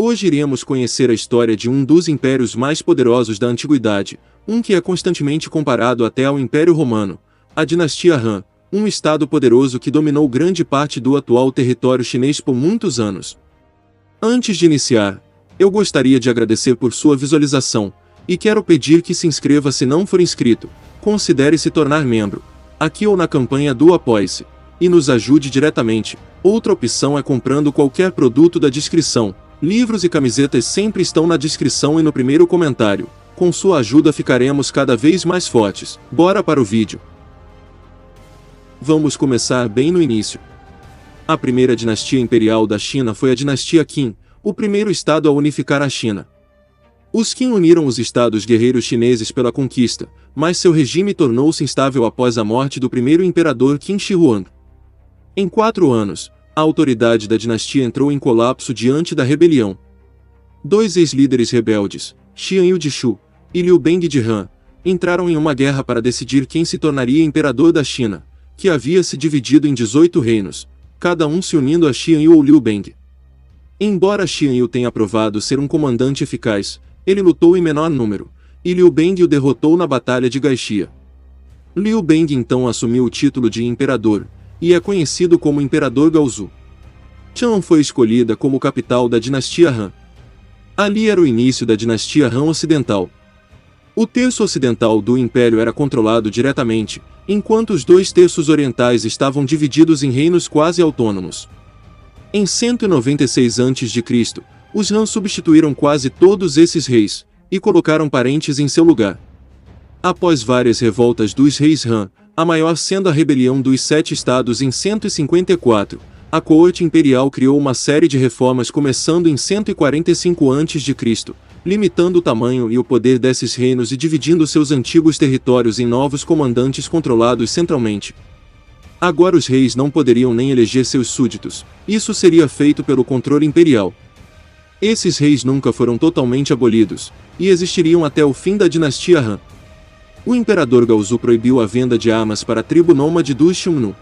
Hoje iremos conhecer a história de um dos impérios mais poderosos da antiguidade, um que é constantemente comparado até ao Império Romano, a dinastia Han, um estado poderoso que dominou grande parte do atual território chinês por muitos anos. Antes de iniciar, eu gostaria de agradecer por sua visualização, e quero pedir que se inscreva se não for inscrito, considere se tornar membro, aqui ou na campanha do Apoie-se, e nos ajude diretamente. Outra opção é comprando qualquer produto da descrição. Livros e camisetas sempre estão na descrição e no primeiro comentário. Com sua ajuda ficaremos cada vez mais fortes. Bora para o vídeo. Vamos começar bem no início. A primeira dinastia imperial da China foi a dinastia Qin, o primeiro estado a unificar a China. Os Qin uniram os estados guerreiros chineses pela conquista, mas seu regime tornou-se instável após a morte do primeiro imperador Qin Shi Huang. Em 4 anos, a autoridade da dinastia entrou em colapso diante da rebelião. 2 ex-líderes rebeldes, Xian Yu de Shu e Liu Beng de Han, entraram em uma guerra para decidir quem se tornaria imperador da China, que havia se dividido em 18 reinos, cada um se unindo a Xian Yu ou Liu Beng. Embora Xian Yu tenha provado ser um comandante eficaz, ele lutou em menor número, e Liu Beng o derrotou na Batalha de Gaixia. Liu Beng então assumiu o título de imperador, e é conhecido como Imperador Gaozu. Chang'an foi escolhida como capital da dinastia Han. Ali era o início da dinastia Han Ocidental. O terço ocidental do império era controlado diretamente, enquanto os 2 terços orientais estavam divididos em reinos quase autônomos. Em 196 a.C., os Han substituíram quase todos esses reis, e colocaram parentes em seu lugar. Após várias revoltas dos reis Han, a maior sendo a rebelião dos 7 estados em 154, a corte imperial criou uma série de reformas começando em 145 a.C., limitando o tamanho e o poder desses reinos e dividindo seus antigos territórios em novos comandantes controlados centralmente. Agora os reis não poderiam nem eleger seus súditos, isso seria feito pelo controle imperial. Esses reis nunca foram totalmente abolidos, e existiriam até o fim da dinastia Han. O imperador Gaozu proibiu a venda de armas para a tribo nômade dos Xiongnu.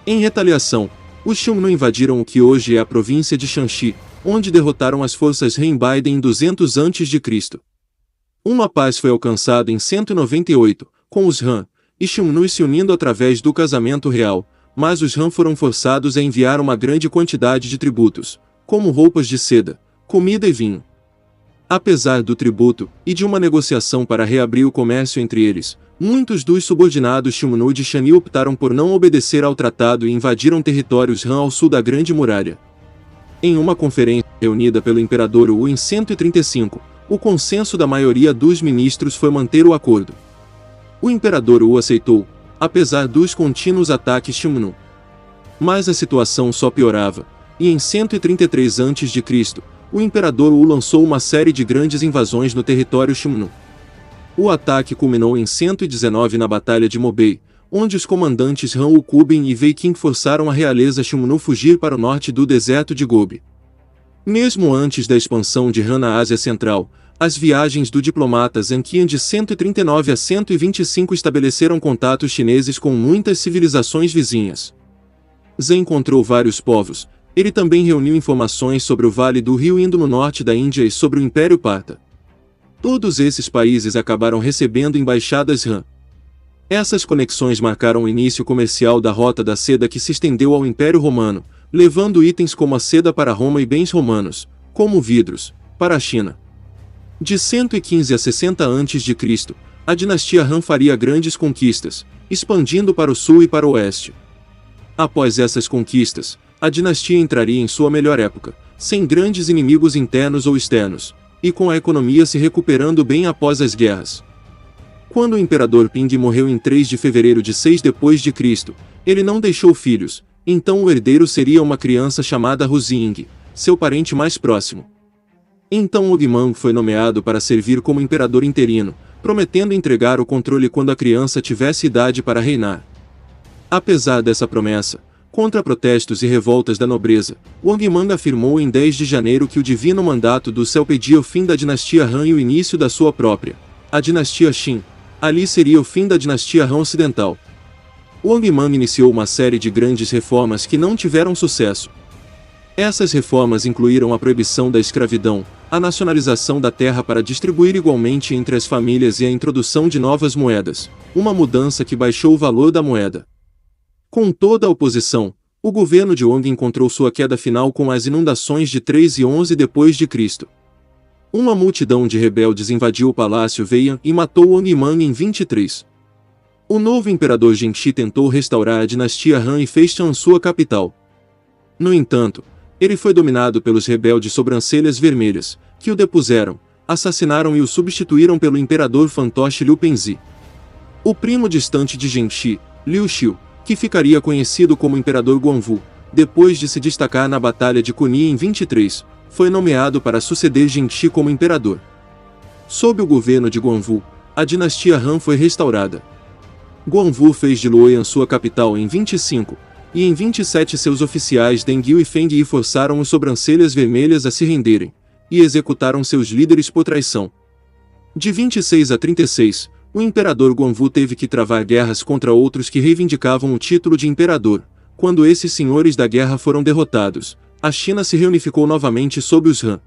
Em retaliação, os Xiongnu invadiram o que hoje é a província de Shanxi, onde derrotaram as forças Renbaiden em 200 a.C. Uma paz foi alcançada em 198, com os Han e Xiongnu se unindo através do casamento real, mas os Han foram forçados a enviar uma grande quantidade de tributos, como roupas de seda, comida e vinho. Apesar do tributo, e de uma negociação para reabrir o comércio entre eles, muitos dos subordinados Xiongnu de Shanyi optaram por não obedecer ao tratado e invadiram territórios Han ao sul da Grande Muralha. Em uma conferência reunida pelo imperador Wu em 135, o consenso da maioria dos ministros foi manter o acordo. O imperador Wu aceitou, apesar dos contínuos ataques Xiongnu. Mas a situação só piorava, e em 133 a.C., o imperador Wu lançou uma série de grandes invasões no território Xiongnu. O ataque culminou em 119 na Batalha de Mobei, onde os comandantes Han Wukubin e Wei Qing forçaram a realeza Xiongnu fugir para o norte do deserto de Gobi. Mesmo antes da expansão de Han na Ásia Central, as viagens do diplomata Zhang Qian de 139 a 125 estabeleceram contatos chineses com muitas civilizações vizinhas. Zhang encontrou vários povos. Ele também reuniu informações sobre o Vale do Rio Indo no norte da Índia e sobre o Império Parta. Todos esses países acabaram recebendo embaixadas Han. Essas conexões marcaram o início comercial da Rota da Seda que se estendeu ao Império Romano, levando itens como a seda para Roma e bens romanos, como vidros, para a China. De 115 a 60 a.C., a dinastia Han faria grandes conquistas, expandindo para o sul e para o oeste. Após essas conquistas, a dinastia entraria em sua melhor época, sem grandes inimigos internos ou externos, e com a economia se recuperando bem após as guerras. Quando o imperador Ping morreu em 3 de fevereiro de 6 d.C., ele não deixou filhos, então o herdeiro seria uma criança chamada Huziying, seu parente mais próximo. Então Ogmang foi nomeado para servir como imperador interino, prometendo entregar o controle quando a criança tivesse idade para reinar. Apesar dessa promessa, contra protestos e revoltas da nobreza, Ogmang afirmou em 10 de janeiro que o divino mandato do céu pedia o fim da dinastia Han e o início da sua própria, a dinastia Qin. Ali seria o fim da dinastia Han Ocidental. Ogmang iniciou uma série de grandes reformas que não tiveram sucesso. Essas reformas incluíram a proibição da escravidão, a nacionalização da terra para distribuir igualmente entre as famílias e a introdução de novas moedas, uma mudança que baixou o valor da moeda. Com toda a oposição, o governo de Wang encontrou sua queda final com as inundações de 3 e 11 d.C. Uma multidão de rebeldes invadiu o palácio Weian e matou Wang Yiman em 23. O novo imperador Zhengxi tentou restaurar a dinastia Han e fez Qian sua capital. No entanto, ele foi dominado pelos rebeldes Sobrancelhas Vermelhas, que o depuseram, assassinaram e o substituíram pelo imperador fantoche Liu Pengzi. O primo distante de Zhengxi, Liu Xiu, que ficaria conhecido como Imperador Guangwu, depois de se destacar na Batalha de Cunhi em 23, foi nomeado para suceder Zhengxi como imperador. Sob o governo de Guangwu, a dinastia Han foi restaurada. Guangwu fez de Luoyang sua capital em 25, e em 27 seus oficiais Deng Yu e Feng Yi forçaram os Sobrancelhas Vermelhas a se renderem, e executaram seus líderes por traição. De 26 a 36, o imperador Guangwu teve que travar guerras contra outros que reivindicavam o título de imperador. Quando esses senhores da guerra foram derrotados, a China se reunificou novamente sob os Han.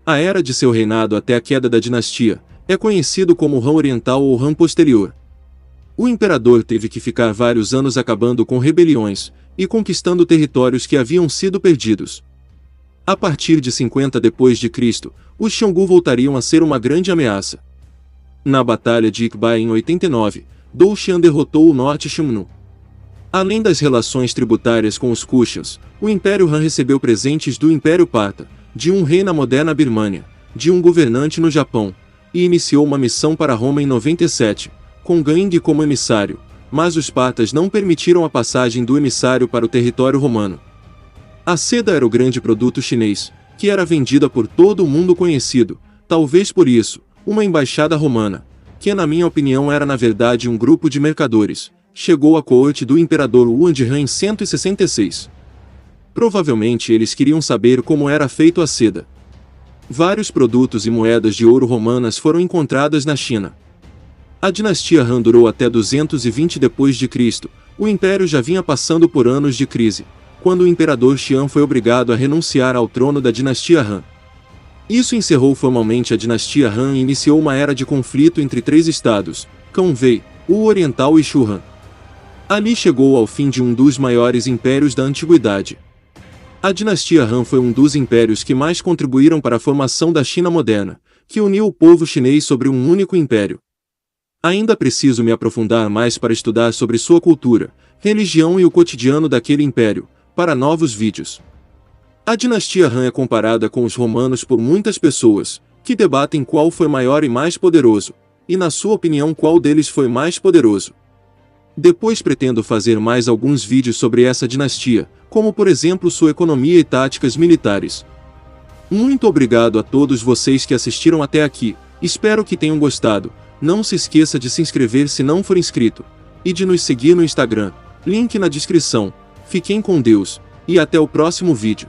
A era de seu reinado até a queda da dinastia é conhecido como Han Oriental ou Han Posterior. O imperador teve que ficar vários anos acabando com rebeliões e conquistando territórios que haviam sido perdidos. A partir de 50 d.C., os Xiongnu voltariam a ser uma grande ameaça. Na Batalha de Iqbai em 89, Dou Xian derrotou o Norte Xiongnu. Além das relações tributárias com os Kuxians, o Império Han recebeu presentes do Império Partha, de um rei na moderna Birmânia, de um governante no Japão, e iniciou uma missão para Roma em 97, com Gang como emissário, mas os Parthas não permitiram a passagem do emissário para o território romano. A seda era o grande produto chinês, que era vendida por todo o mundo conhecido, talvez por isso, uma embaixada romana, que na minha opinião era na verdade um grupo de mercadores, chegou à corte do imperador Yuan de Han em 166. Provavelmente eles queriam saber como era feito a seda. Vários produtos e moedas de ouro romanas foram encontradas na China. A dinastia Han durou até 220 d.C., o império já vinha passando por anos de crise, quando o imperador Xian foi obrigado a renunciar ao trono da dinastia Han. Isso encerrou formalmente a dinastia Han e iniciou uma era de conflito entre três estados, Khan Wei, o Oriental e Shu Han. Ali chegou ao fim de um dos maiores impérios da antiguidade. A dinastia Han foi um dos impérios que mais contribuíram para a formação da China moderna, que uniu o povo chinês sobre um único império. Ainda preciso me aprofundar mais para estudar sobre sua cultura, religião e o cotidiano daquele império, para novos vídeos. A dinastia Han é comparada com os romanos por muitas pessoas, que debatem qual foi maior e mais poderoso, e na sua opinião qual deles foi mais poderoso. Depois pretendo fazer mais alguns vídeos sobre essa dinastia, como por exemplo sua economia e táticas militares. Muito obrigado a todos vocês que assistiram até aqui, espero que tenham gostado. Não se esqueça de se inscrever se não for inscrito, e de nos seguir no Instagram, link na descrição. Fiquem com Deus, e até o próximo vídeo.